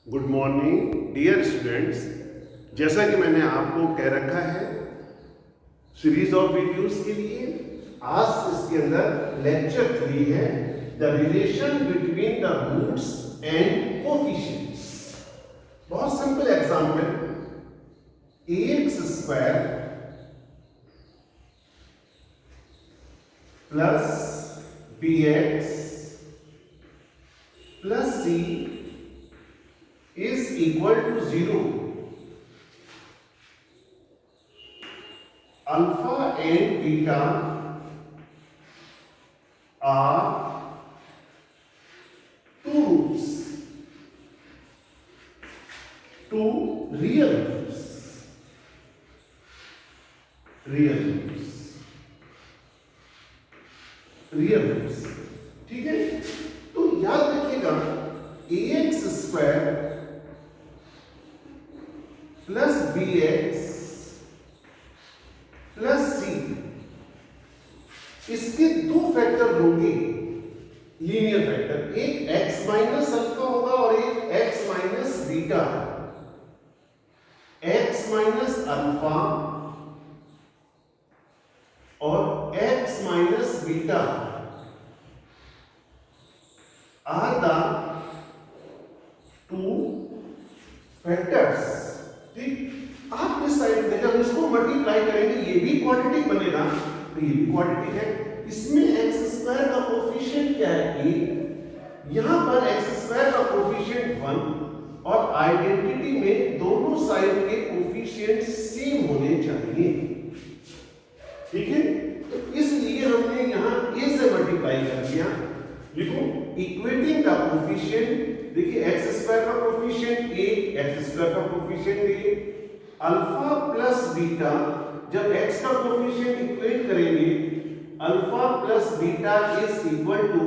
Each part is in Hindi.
Good morning dear students. जैसा कि मैंने आपको कह रखा है सीरीज ऑफ वीडियोस के लिए, आज इसके अंदर लेक्चर 3 है, the relation between the roots and coefficients. बहुत simple example, ax square plus bx plus c is equal to 0. Alpha and beta are two roots, two real roots, real roots. ठीक है, तो याद रखिएगा ax square plus bx plus c, इसके दो फैक्टर होंगे लीनियर फैक्टर, एक x माइनस अल्फा होगा और एक x minus beta. x minus alpha और x minus beta are the two factors. ठीक, आप इस साइड में जब इसको मल्टीप्लाई करेंगे ये भी क्वाड्रेटिक बनेगा, तो ये भी क्वाड्रेटिक है। इसमें एक्स स्क्वायर का कोफिशिएंट क्या है, ए, यहां पर एक्स स्क्वायर का कोफिशिएंट 1 और आइडेंटिटी में दोनों साइड के कोफिशिएंट सेम होने चाहिए। ठीक है, तो इसलिए हमने यहां ए से मल्टीप्लाई कर दिया। लिखो इक्वेटिंग द कोफिशिएंट, देखिए एक्स स्क्वायर का कोफिशिएंट ए, एक्स स्क्वायर का coefficient a, alpha plus beta, जब x का कोफिशिएंट इक्वेट करेंगे alpha plus beta is equal to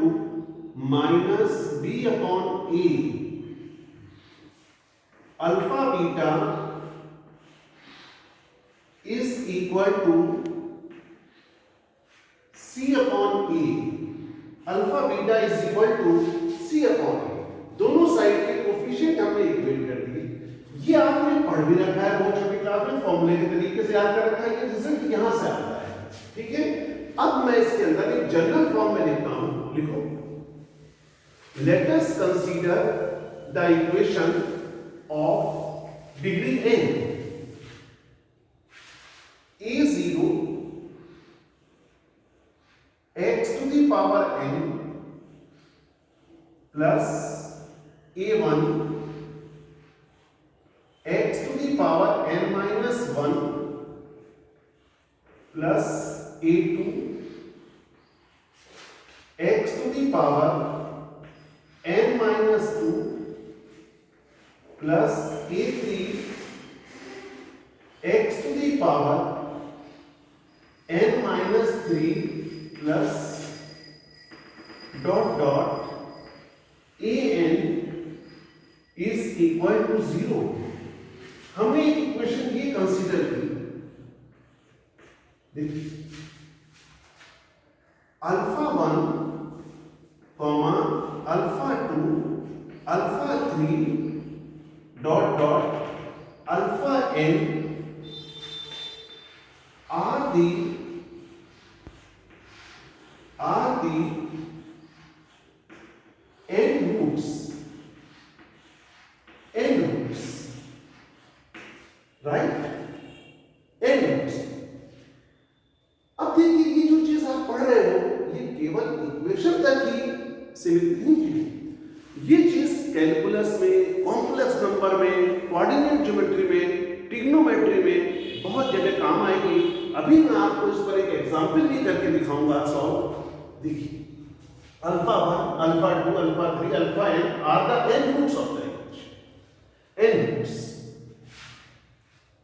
minus b upon a. Alpha beta is equal to c upon a. Alpha beta is equal to c upon a, दोनों साइड के कोफिशिएंट हमने इक्वेट कर दिए। ये आपने पढ़ भी रखा है बहुत छोटी क्लास में, फॉर्मूले के तरीके से याद कर रखा है, ये रिजल्ट यहां से आता है। ठीक है, अब मैं इसके अंदर एक जनरल फॉर्म में लिखता हूं। लिखो, let us consider the equation of degree n a0 x to the power n plus a1 x to the power n minus 1 plus a2 x to the power n minus 2 plus a3 x to the power n minus 3 plus dot dot an is equal to 0। हमने इक्वेशन ये कंसीडर की, देखिए alpha 1 comma alpha 2 alpha 3 dot dot alpha n are the n roots, right, n roots। अब देखिए ये जो चीज आप पढ़ रहे हो ये केवल इक्वेशन तक ही सीमित नहीं है, ये चीज कैलकुलस में, कॉम्प्लेक्स नंबर में, कोऑर्डिनेट ज्योमेट्री में, ट्रिग्नोमेट्री में बहुत जगह काम आएगी। अभी मैं आपको इस पर एक एग्जांपल भी करके दिखाऊंगा सॉल्व। देखिए alpha 1 alpha 2 alpha 3 alpha n are the n roots of the equation, n roots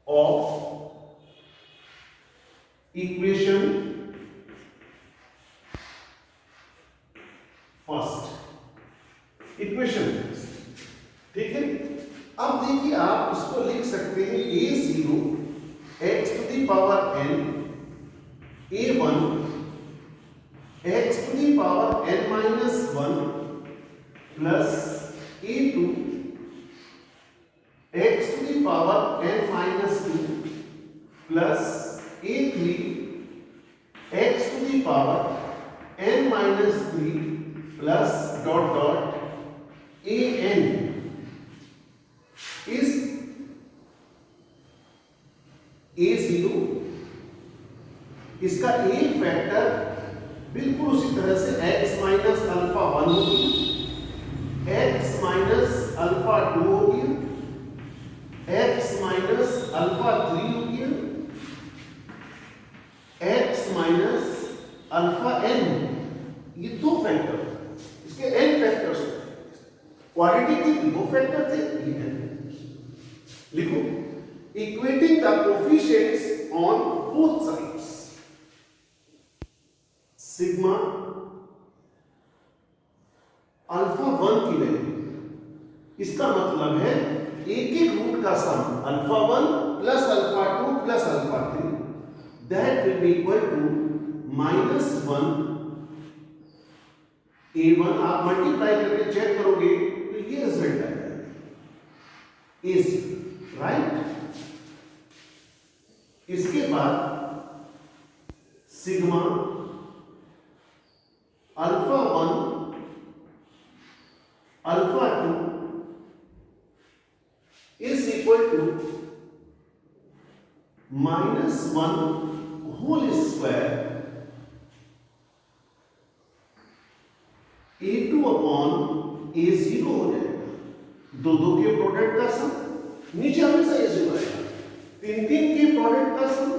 of equation first, equation first। ठीक है, अब देखिए आप इसको लिख सकते हैं a0 x to the power n, a1 x to the power n minus 1 plus a2 power n minus 2 plus a3 x to the power n minus 3 plus dot dot an is a0। इसका एक फैक्टर बिल्कुल उसी तरह से x माइनस अल्फा 1 होगी, x माइनस अल्फा 2 होगी, x माइनस अल्फा 3 होगी, x माइनस अल्फा n। ये दो फैक्टर, इसके n फैक्टर्स। क्वालिटी के दो फैक्टर थे, ये n फैक्टर्स। लिखो equating the coefficients on both sides. Sigma alpha 1 की वैल्यू, इसका मतलब है एक एक रूट का sum alpha 1 plus alpha 2 plus alpha 3, that will be equal to minus 1 a1। आप मल्टीप्लाई करके चेक करोगे तो ये रिजल्ट आएगा, इज राइट। इसके बाद sigma alpha 1 alpha 2 is equal to minus 1 whole square a2 upon a0 हो जाएगा। दो दो के प्रोडक्ट का सम, नीचे हमेशा a0 आएगा। तीन तीन के प्रोडक्ट का sum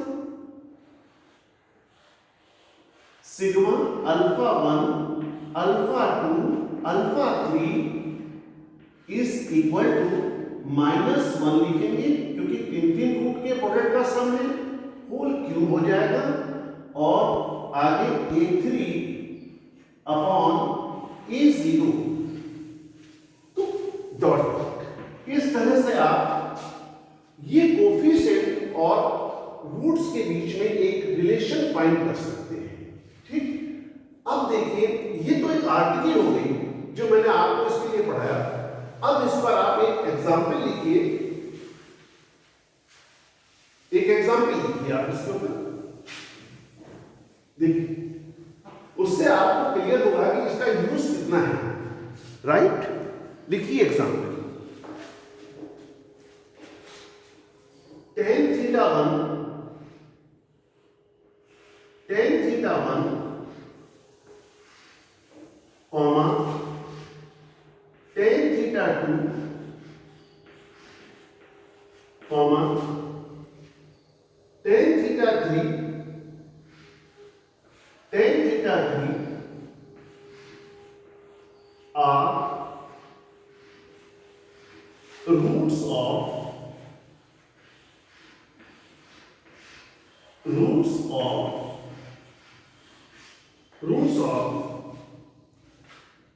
sigma alpha 1 alpha 2 alpha 3 is equal to minus 1 लिखेंगे, क्योंकि तीन तीन रूट के प्रोडक्ट का सम है, होल क्यूब हो जाएगा। और आगे a3 अपॉन a0 तो डॉट डॉट। इस तरह से आप ये कोफिशिएंट और रूट्स के बीच में एक रिलेशन फाइंड कर सकते हैं। ठीक, अब देखिए ये तो एक आर्टिकल हो गई जो मैंने आपको इसके लिए पढ़ाया। अब इस पर आप एक एग्जांपल लिखिए, एक एग्जांपल लिखिए आप इसके ऊपर, देखिए उससे आपको क्लियर होगा कि इसका यूज कितना है। राइट, लिखिए example. tan theta 1 comma tan theta 2 comma tan theta 3 are roots of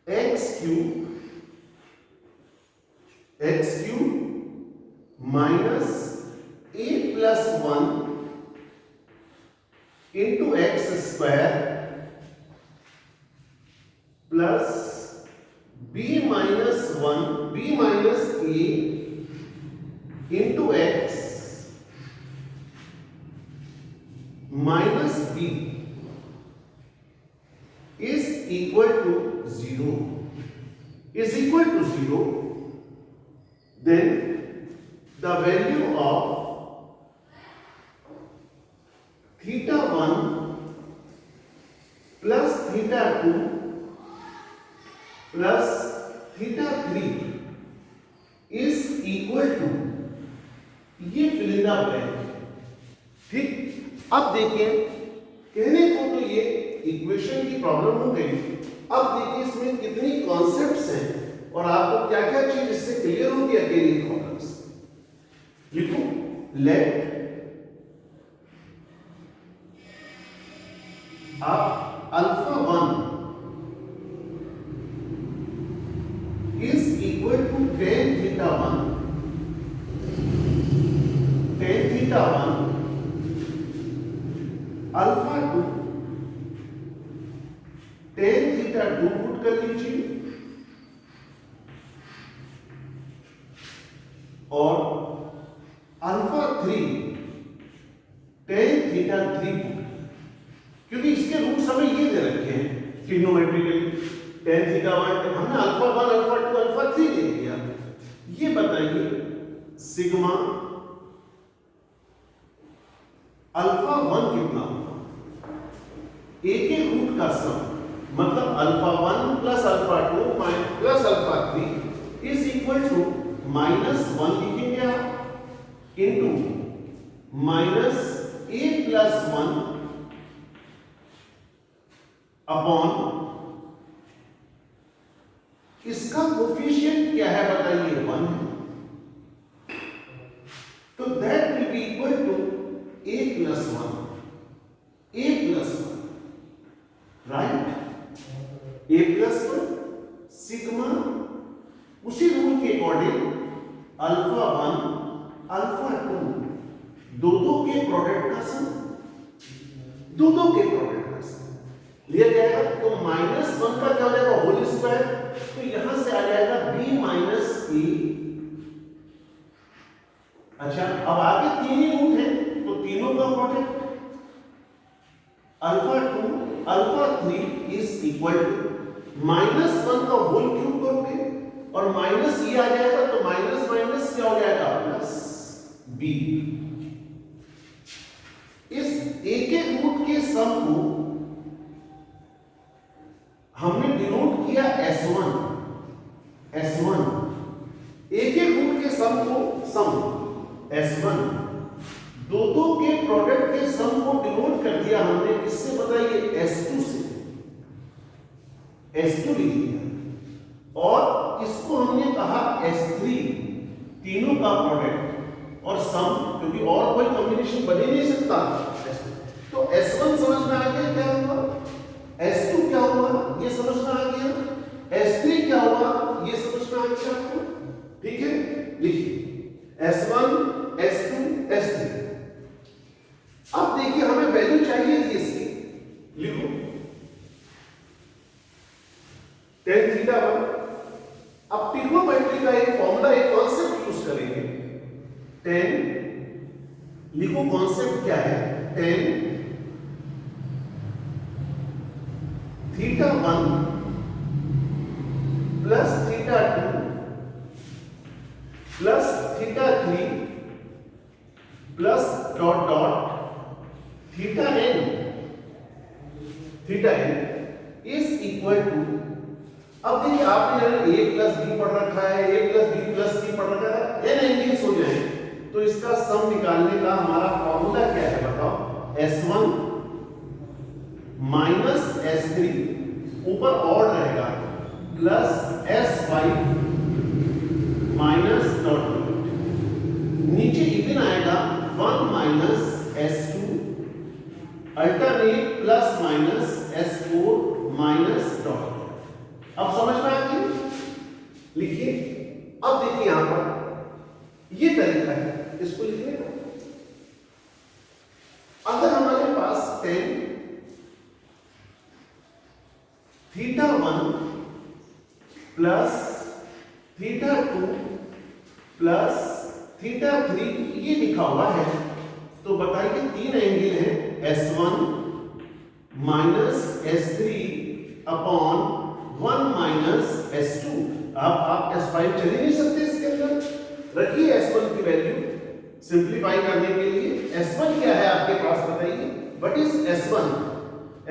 x cube minus a plus 1 into x square plus b minus a into x minus b is equal to 0, then the value of theta 1 plus theta 2 plus theta 3 is equal to, ये फिल इन द ब्लैंक। ठीक, अब देखिए कहने को तो ये इक्वेशन की प्रॉब्लम हो गई। अब देखिए इसमें कितनी कॉन्सेप्ट्स हैं और आपको क्या क्या चीज इससे क्लियर होगी अगेन इन प्रॉब्लम्स। लिखो लेट आप alpha 1 is equal to tan theta 1 alpha 2 tan theta 2 put कर लीजिए और अल्फा 3 tan थीटा 3, क्योंकि इसके रूट्स हमें ये दे रखे हैं ट्रिग्नोमेट्रिकली, tan थीटा 1 हमने अल्फा 1 अल्फा 2 अल्फा 3 ले लिया। ये बताइए सिग्मा अल्फा 1 कितना होगा? एक एक रूट का सम, मतलब alpha 1 plus alpha 2 plus alpha 3 is equal to -1 लिखेंगे आप इनटू -a प्लस 1 अपॉन इसका कोफिशिएंट क्या है बताइए? 1 है, तो that will be equal to a plus 1, a plus 1, right? a plus 1 sigma उसी रूल के अकॉर्डिंग अल्फा 1 अल्फा 2 दो के प्रोडक्ट का सम, दो के प्रोडक्ट का सम लिया जाएगा, तो -1 का क्या हो जाएगा? होल स्क्वायर, तो यहां से आ जाएगा b माइनस a। अच्छा, अब आगे तीन ही रूट हैं, तो तीनों का product alpha 2 alpha 3 is equal to -1 का होल क्यूब करोगे और माइनस ये आ जाएगा, तो माइनस माइनस क्या हो जाएगा? Plus b। इस एक एक रूट के सम को हमने डिनोट किया S1। एक एक रूट के सम को S1, दो के प्रोडक्ट के सम को डिनोट कर दिया हमने किससे बताइए? S2 से, S2 लिख दिया, और इसको हमने कहा S3, तीनों का प्रोडक्ट और सम, क्योंकि और कोई कॉम्बिनेशन बन ही नहीं सकता। तो S1 समझ में आ गया क्या हुआ, S2 क्या हुआ ये समझ में आ गया, S3 क्या हुआ ये समझ में आ गया आपको? ठीक है, लिखिए S1 S2 S3। अब देखिए हमें वैल्यू चाहिए थी इसकी, लिखो tan थीटा 1। अब ट्रिग्नोमेट्री का एक फॉर्मूला, एक कॉन्सेप्ट यूज करेंगे, tan, लिखो कॉन्सेप्ट क्या है? tan theta 1 plus theta 2 plus theta 3 plus dot dot theta n is equal to, अब देखिए आपने a प्लस बी पढ़ रखा है, a प्लस बी प्लस सी पढ़ रखा है, n एंगल्स हो जाए, तो इसका सम निकालने का हमारा फॉर्मूला क्या है बताओ? S1 माइनस S3 ऊपर ऑड रहेगा plus S5 minus dot dot, नीचे इवन आएगा 1 minus S2 alternate plus minus S4 minus dot. अब समझ में आ गई? लिखिए, अब देखिए यहां पर ये तरीका है इसको लिखने का। अगर हमारे पास tan theta 1 plus theta 2 plus theta 3 ये लिखा हुआ है, तो बताइए तीन एंगल है S1 minus S3 upon 1 minus S2। आप S5 चल ही नहीं सकते इसके अंदर, रखिए S1 की वैल्यू सिंप्लीफाई करने के लिए। S1 क्या है आपके पास बताइए? What is S1?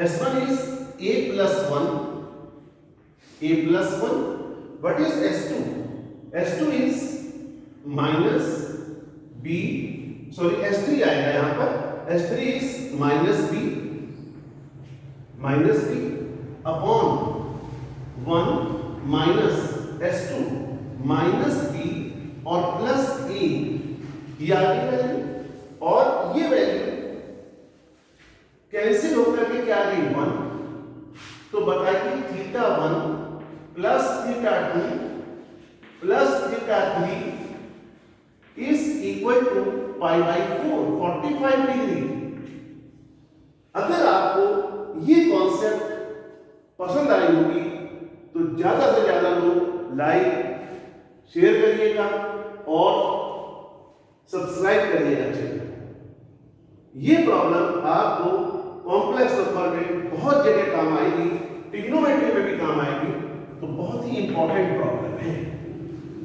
S1 is a plus 1, a plus 1. What is S2? S2 is minus b, sorry S3 आएगा यहाँ पर, S3 is minus b upon 1 minus S2 minus b और प्लस a, ये आगे वैल्यू, और ये वैल्यू कैंसिल होकर के क्या आ गई? 1। तो बताइए theta 1 plus theta 2 plus theta 3 is equal to pi by 4, 45 degree. अगर आपको ये कॉन्सेप्ट पसंद आई होगी तो ज्यादा से ज्यादा लोग लाइक शेयर करिएगा और सब्सक्राइब करिएगा चैनल। ये प्रॉब्लम आपको कॉम्प्लेक्स नंबर में बहुत जगह काम आएगी, ट्रिग्नोमेट्री में भी काम आएगी, तो बहुत ही इंपॉर्टेंट प्रॉब्लम है।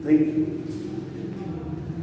Thank you.